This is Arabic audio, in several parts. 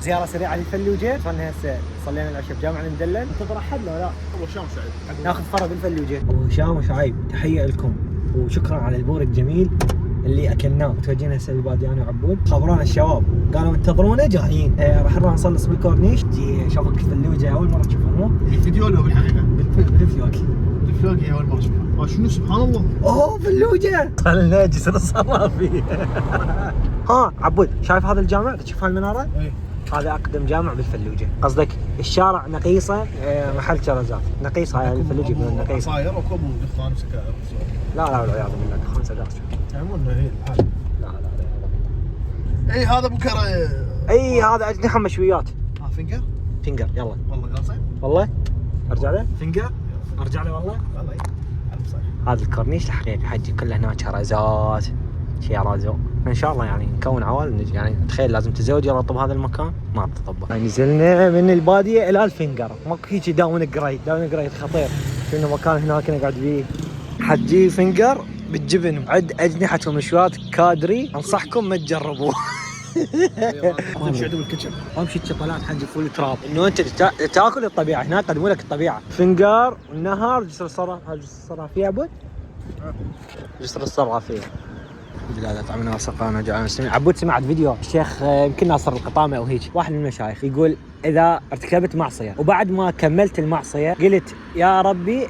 زياره سريعه للفلوجه. صرنا هسه صلينا العشاء بجامع المدلل. انتظر احد لو لا؟ ابو هشام وشعيب ناخذ فرة بالفلوجه. ابو هشام وشعيب تحيه لكم وشكرا على البور الجميل اللي اكلناه. متوجهين هسه للباديه انا وعبود. خبرونا الشباب قالوا انتظرونا جايين. راح نروح نصلص بالكورنيش. جي شوفك الفلوجه اول مره تشوفها مو؟ بالفيديو ولا بالحقيقه؟ بالفلوج. الفلوج هي اول مره اشوفها. شنو سبحان الله. اوه فلوجه. صار جسر الصرافي. ها عبود شايف هذا الجامع؟ تشوف هالمناره؟ اي هذا اقدم جامع بالفلوجه. قصدك الشارع نقيصه محل شرزات. نقيصه هاي الفلوجه من نقيصه. عصاير وكوب ودخان وسكائر. لا والعياذ بالله دخان سداس. يعلمون هي الحال. لا اي هذا ابو كره. اي هذا اجنحه مشويات. فينجر فينجر يلا. والله قاصد. والله ارجع له فينجر. ارجع له والله. والله صح. هذا الكورنيش الحقيقي حجي كله هناك شرزات شي رازو. ان شاء الله يعني نكون عوائل. يعني تخيل لازم تزوج يرطب هذا المكان ما بتطبق. نزلنا من الباديه الى الفينجر. ماكو هيك داون جريد خطير. شنو مكان هناك نقعد فيه. حجي فينجر بالجبن عد اجنحه ومشويات كادري. انصحكم ما تجربوه. تمشي عدو الكتشب. اهم شيء الشوكولات حجي فول تراب. انه انت تاكل الطبيعه. هناك قدموا لك الطبيعه. فينجر والنهر جسر الصرافيه. هذا جسر الصرافيه يا عبود. جسر الصرافيه. لا طعمنا وسقانا جعلنا مسلمين. عبود سمعت فيديو الشيخ يمكن ناصر القطامه او هيك واحد من المشايخ يقول اذا ارتكبت معصيه وبعد ما كملت المعصيه قلت يا ربي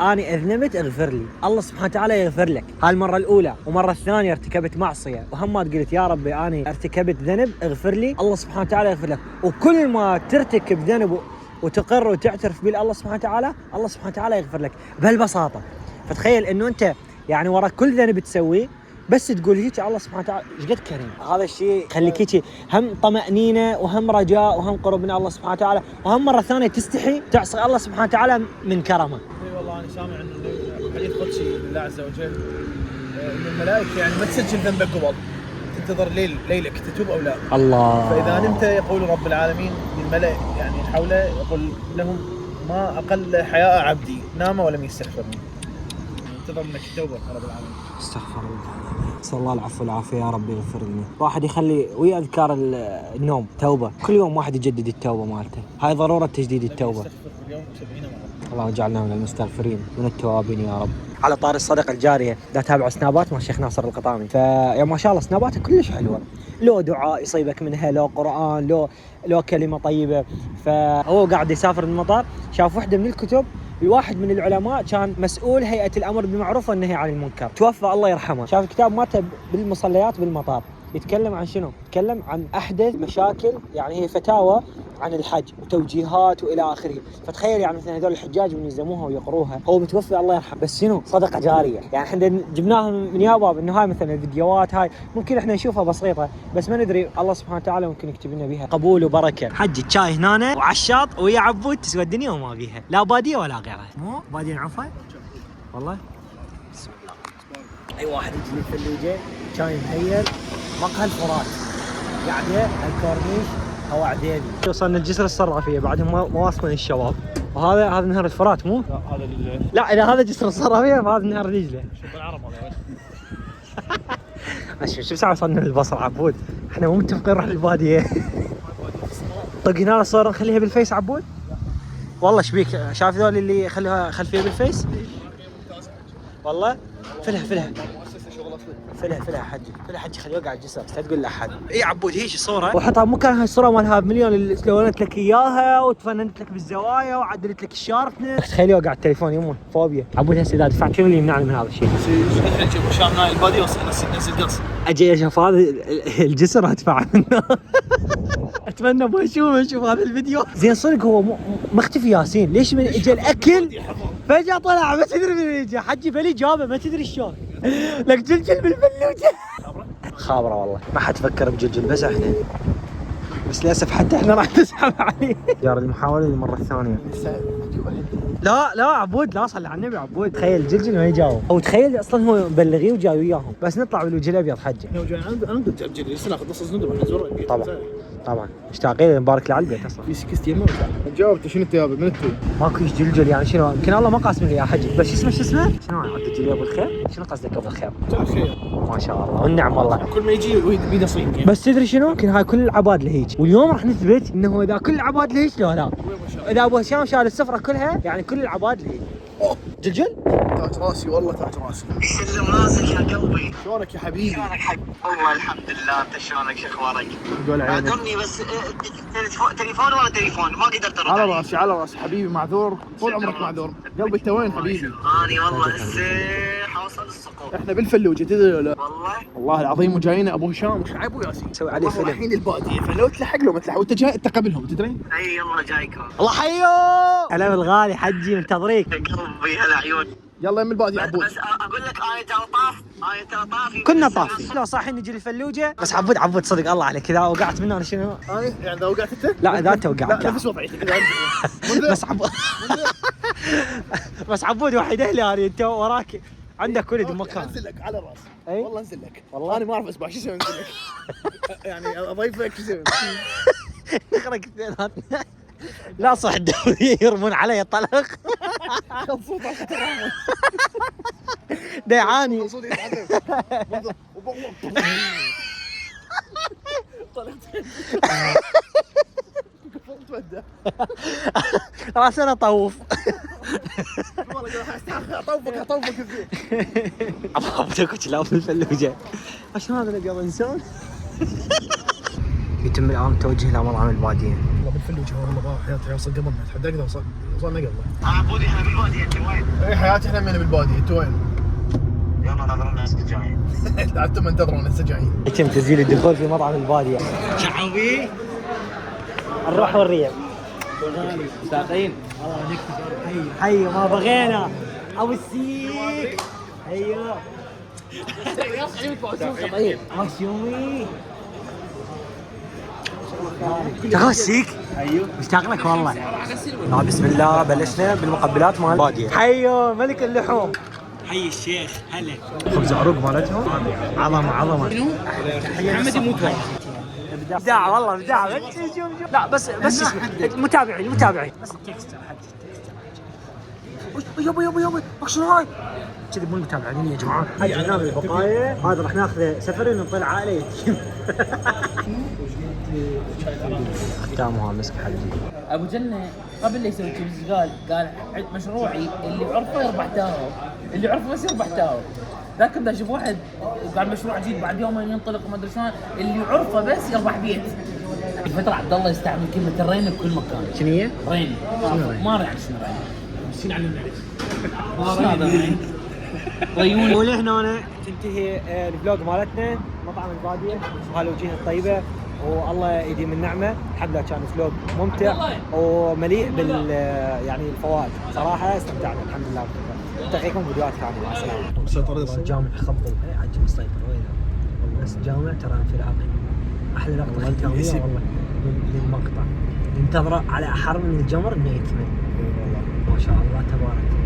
اني اذنبت اغفر لي، الله سبحانه وتعالى يغفر لك. هاي المره الاولى. ومره الثانيه ارتكبت معصيه وهمات قلت يا ربي اني ارتكبت ذنب اغفر لي، الله سبحانه وتعالى يغفر لك. وكل ما ترتكب ذنب وتقر وتعترف به الله سبحانه وتعالى، الله سبحانه وتعالى يغفر لك بهالبساطه. فتخيل انه انت يعني ورا كل ذنب تسويه بس تقول هيك الله سبحانه وتعالى ايش قد كريم. هذا الشيء يخليك هيك هم طمأنينة وهم رجاء وهم قرب من الله سبحانه وتعالى، وهم مرة ثانية تستحي تعصي الله سبحانه وتعالى من كرمه. اي والله انا سامع انه حديث قدسي لله عز وجل ان الملائكه يعني ما تسجل ذنبك قبل، تنتظر ليلك تتوب او لا. الله. فاذا نمت يقول رب العالمين للملائكه يعني حوله يقول لهم ما اقل حياء عبدي نام ولم يستغفرني. انتظر منك التوبه رب العالمين. استغفر الله. نسأل الله العفو والعافية يا رب يغفر لنا. واحد يخلي ويا أذكار النوم توبة كل يوم. واحد يجدد التوبة مالته. هاي ضرورة تجديد التوبة. يستغفر في اليوم 70 مرة. الله يجعلنا من المستغفرين من التوابين يا رب. على طار الصدقة الجارية دا تابع سنابات مع الشيخ ناصر القطامي. فيا ما شاء الله سناباته كلش حلوة. لو دعاء يصيبك منها، لو قرآن، لو كلمة طيبة. فهو قاعد يسافر من المطار شاف وحدة من الكتب. الواحد من العلماء كان مسؤول هيئة الأمر بالمعروف والنهي عن المنكر، توفى الله يرحمه. شاف الكتاب مالته بالمصليات بالمطار. يتكلم عن شنو؟ يتكلم عن أحدث مشاكل، يعني هي فتاوى عن الحج وتوجيهات وإلى آخره. فتخيل يعني مثلا هذول الحجاج من يلزموها ويقروها. هو متوفي الله يرحمه بس شنو؟ صدقة جارية. يعني احنا جبناها من يابا إنه هاي مثلا الفيديوهات هاي ممكن احنا نشوفها بسيطة بس ما ندري الله سبحانه وتعالى ممكن يكتب لنا بها قبول وبركة. حج شاي هنا وعشاط ويا عبود تسوى الدنيا وما بيها، لا بادية ولا غيرها. مو بادية نعرفها والله. بسم الله. أي واحد يجي الفلوجة شاي مهيل مقهى الفرات قاعدة الكورنيش أو عديلي. وصلنا الجسر الصرافية بعدهم مواصلين الشباب. وهذا نهر الفرات مو؟ لا هذا لا إذا هذا جسر الصرافية فهذا نهر دجلة. شوف العرب هذا. شوف ساعة وصلنا للبصر عبود. احنا مو متفقين نروح للبادية. طق هنا الصورة نخليها بالفيس عبود. والله شبيك شايف ذول اللي يخلوها خلفية بالفيس؟ والله فلها حجي خليه يوقع الجسر لا تقول لاحد. اي عبود هيك صوره وحطها مكان هاي الصوره مالها بمليون اللي سويت لك اياها وتفننت لك بالزوايا وعدلت لك الشاربنس. تخيل يوقع التليفون يمون فوبيا. عبود هسه اذا دفعت شنو اللي يمنعني من هذا الشيء؟ الحين شام نايل الباديه نزل قص. اجي اشوف هذا الجسر ادفع منه. اتمنى ما اشوف هذا الفيديو. زين صدق هو مختفي ياسين. ليش من اجى الاكل فجاه طلع ما تدري من اجى. حجي بلي جابه ما تدري شلون. لك جلجل بالفلوجه. خابره والله ما حد فكر بجلجل بس احنا. بس للاسف حتى احنا راح نسحب عليه. يا المحاوله للمره الثانيه. لا عبود لا صل على النبي عبود. تخيل جلجل ما يجاوب. او تخيل اصلا هو مبلغيه وجاي وياهم بس نطلع بالوجه الابيض حجه. انا قلت ابجلي لسه ناخذ نص زنود ونروح نزور. طبعا طبعا مشتاقين نبارك له على البيت اصلا. في 60 ما جاوبت شنو انت يابا من انت؟ ماكو ايش جلجل يعني شنو؟ يمكن الله ما قاسم لي يا حجي، بس شو اسمه؟ شنو عاد تجي ابو الخير؟ شنو قصدك ابو الخير؟ خير ما شاء الله والنعم والله. كل ما يجي بيده صين يعني. بس تدري شنو؟ يمكن هاي كل العباد لهيج، واليوم راح نثبت انه اذا كل العباد لهيج لو لا. اذا ابو هشام شال السفره كلها يعني كل العباد لهيج. جلجل؟ تاج راسي والله تاج راسي. يسلم راسك يا قلبي. شلونك يا حبيبي؟ شلونك حبيبي؟ والله الحمد لله، انت شلونك؟ شو اخبارك؟ قول عينك. اعذرني بس تليفون ولا تليفون ما قدرت ارد على عليك. راسي على راسي حبيبي، معذور طول عمرك معذور. قلبي انت وين حبيبي؟ اني والله هسه حوصل السقوط. احنا بالفلوجه تدري ولا لا؟ والله والله العظيم وجاينا ابو هشام وشعيب وياسين نسوي عليه فيلم. رايحين الباديه، فلو تلحق له ما تلحق وانت جاي انت قبلهم تدري؟ اي يلا جايكم. الله حيو. هلا بالغالي حجي منتظريك. يا قلبي هلا عيون. يلا يم الباديه عبود. بس اقول لك آية الطاف، آية الطاف كنا طافي لو صاحي نجي الفلوجه، بس عبود صدق الله عليك، اذا وقعت منه انا شنو؟ انا يعني اذا وقعت انت؟ لا اذا انت وقعت لا نفس وضعي بس بس عبود وحيد اهلي انا، انت وراك عندك ولد بمكان. انزل لك على راسي. أي؟ والله انزل لك. والله؟ انا ما اعرف اسبح شو اسوي انزل لك. يعني اضيفك شو اسوي؟ نخرق اثنيناتنا. لا صح الدوري يرمون علي طلق. خلصوط عشان ترحمون. ديعاني. صوتي يتعلم. طلعت. تودع. راسنا طوف. اطوفك زين. ابغى كلام بالفلوجه. شنو هذا اللي قبل انسان؟ يتم الان توجه الى مطعم الباديه. والله بالفلوجه والله حياتي اوصل قبل ما اتحدى اقدر وصلنا قبل. عبودي احنا بالبادية، انت وين؟ اي حياتي احنا من بالباديه، انتوا وين؟ يلا ناظرين الناس جايين. لا انتم انتظرونا هسه جايين. يتم تسجيل الدخول في مطعم الباديه. شعبي الروح والريع. مشتاقين. حي ما بغينا ابو السيك. ايوه مشيومي شغل السيك. ايوه مشتاق لك والله. بسم الله بلشنا بالمقبلات مال الباديه. حيو ملك اللحوم. حي الشيخ هلا. خبز عروق مالتهم عظمه. شنو؟ محمد يموت ابداع والله ابداع. لا بس المتابعين بس التكستر يابا شنو هاي؟ كذي مو المتابعين يا جماعه. هاي ناخذ البقايا، هذا راح ناخذه سفرين ونطلع عائله يتيم. ختامها مسك حجي. ابو جنه قبل لا يسوي كذا قال مشروعي اللي عرفه يربح تاهو، اللي عرفه بس يربح تاهو. ذاك بدي اشوف واحد قال مشروع جديد بعد يومين ينطلق وما ادري شلون، اللي عرفه بس يربح بيت. الفتره عبد الله يستعمل كلمه الرين بكل مكان. شنو هي؟ رين ما ادري شنو رين. شنو علمنا عليك؟ شنو هذا رين؟ ريون. ولهنا تنتهي الفلوج مالتنا مطعم الباديه وهالوجيه الطيبه، والله يديم النعمه. الحمد لله كان فلوج ممتع ومليء بال يعني الفوائد، صراحه استمتعنا الحمد لله. نلتقيكم فيديوهات ثانيه. مع السلامه. الجامع خبل عجب مسيطر وينه بس الجامع ترى انفراقي. احلى لقطه ختاميه والله للمقطع، ننتظره على احر من الجمر انه يكمل. ما شاء الله تبارك.